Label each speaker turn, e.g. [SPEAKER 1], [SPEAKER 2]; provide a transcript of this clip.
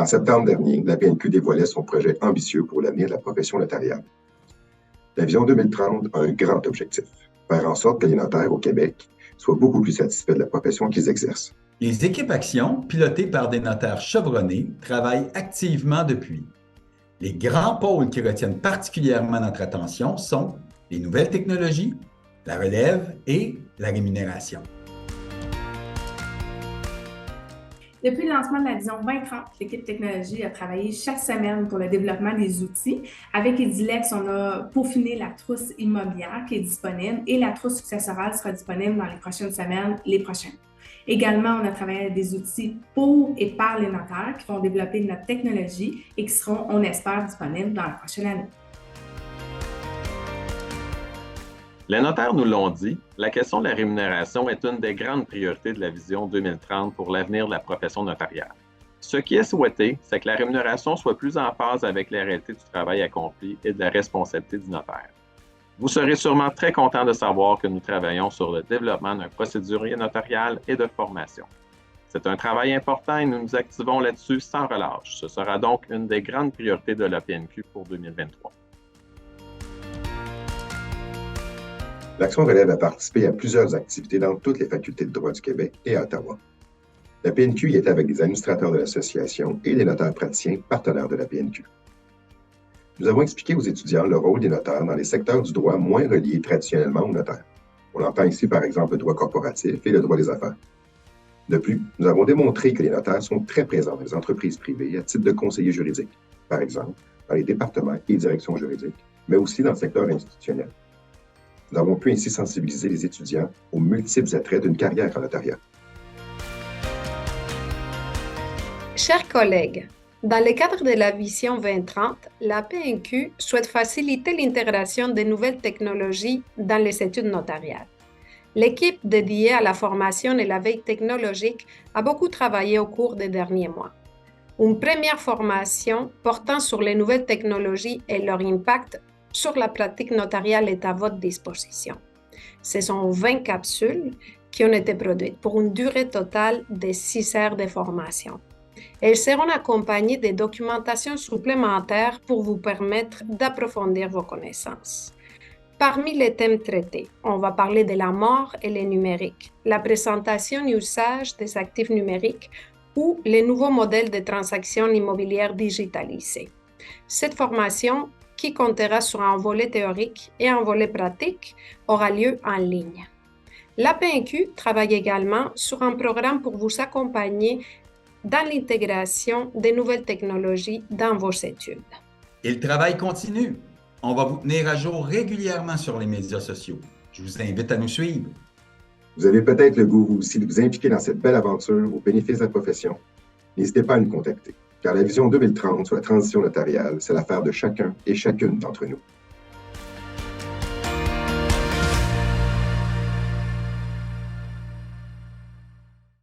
[SPEAKER 1] En septembre dernier, la PNQ dévoilait son projet ambitieux pour l'avenir de la profession notariale. La Vision 2030 a un grand objectif, faire en sorte que les notaires au Québec soient beaucoup plus satisfaits de la profession qu'ils exercent.
[SPEAKER 2] Les équipes Action, pilotées par des notaires chevronnés, travaillent activement depuis. Les grands pôles qui retiennent particulièrement notre attention sont les nouvelles technologies, la relève et la rémunération.
[SPEAKER 3] Depuis le lancement de la Vision 2030, l'équipe technologie a travaillé chaque semaine pour le développement des outils. Avec Edilex, on a peaufiné la trousse immobilière qui est disponible et la trousse successorale sera disponible dans les prochaines semaines, les prochains. Également, on a travaillé avec des outils pour et par les notaires qui vont développer notre technologie et qui seront, on espère, disponibles dans la prochaine année.
[SPEAKER 4] Les notaires nous l'ont dit, la question de la rémunération est une des grandes priorités de la Vision 2030 pour l'avenir de la profession notariale. Ce qui est souhaité, c'est que la rémunération soit plus en phase avec les réalités du travail accompli et de la responsabilité du notaire. Vous serez sûrement très content de savoir que nous travaillons sur le développement d'un procédurier notarial et de formation. C'est un travail important et nous nous activons là-dessus sans relâche. Ce sera donc une des grandes priorités de la PNQ pour 2023.
[SPEAKER 1] L'Action Relève a participé à plusieurs activités dans toutes les facultés de droit du Québec et à Ottawa. La PNQ y était avec des administrateurs de l'association et des notaires praticiens partenaires de la PNQ. Nous avons expliqué aux étudiants le rôle des notaires dans les secteurs du droit moins reliés traditionnellement aux notaires. On entend ici par exemple le droit corporatif et le droit des affaires. De plus, nous avons démontré que les notaires sont très présents dans les entreprises privées à titre de conseillers juridiques, par exemple dans les départements et directions juridiques, mais aussi dans le secteur institutionnel. Nous avons pu ainsi sensibiliser les étudiants aux multiples attraits d'une carrière en notariat.
[SPEAKER 5] Chers collègues, dans le cadre de la Vision 2030, la PNQ souhaite faciliter l'intégration des nouvelles technologies dans les études notariales. L'équipe dédiée à la formation et la veille technologique a beaucoup travaillé au cours des derniers mois. Une première formation portant sur les nouvelles technologies et leur impact sur la pratique notariale est à votre disposition. Ce sont 20 capsules qui ont été produites pour une durée totale de 6 heures de formation. Elles seront accompagnées de documentations supplémentaires pour vous permettre d'approfondir vos connaissances. Parmi les thèmes traités, on va parler de la mort et le numérique, la présentation et usage des actifs numériques ou les nouveaux modèles de transactions immobilières digitalisées. Cette formation, qui comptera sur un volet théorique et un volet pratique, aura lieu en ligne. La PNQ travaille également sur un programme pour vous accompagner dans l'intégration des nouvelles technologies dans vos études.
[SPEAKER 2] Et le travail continue. On va vous tenir à jour régulièrement sur les médias sociaux. Je vous invite à nous suivre.
[SPEAKER 1] Vous avez peut-être le goût, vous aussi, de vous impliquer dans cette belle aventure au bénéfice de la profession. N'hésitez pas à nous contacter, car la Vision 2030 sur la transition notariale, c'est l'affaire de chacun et chacune d'entre nous.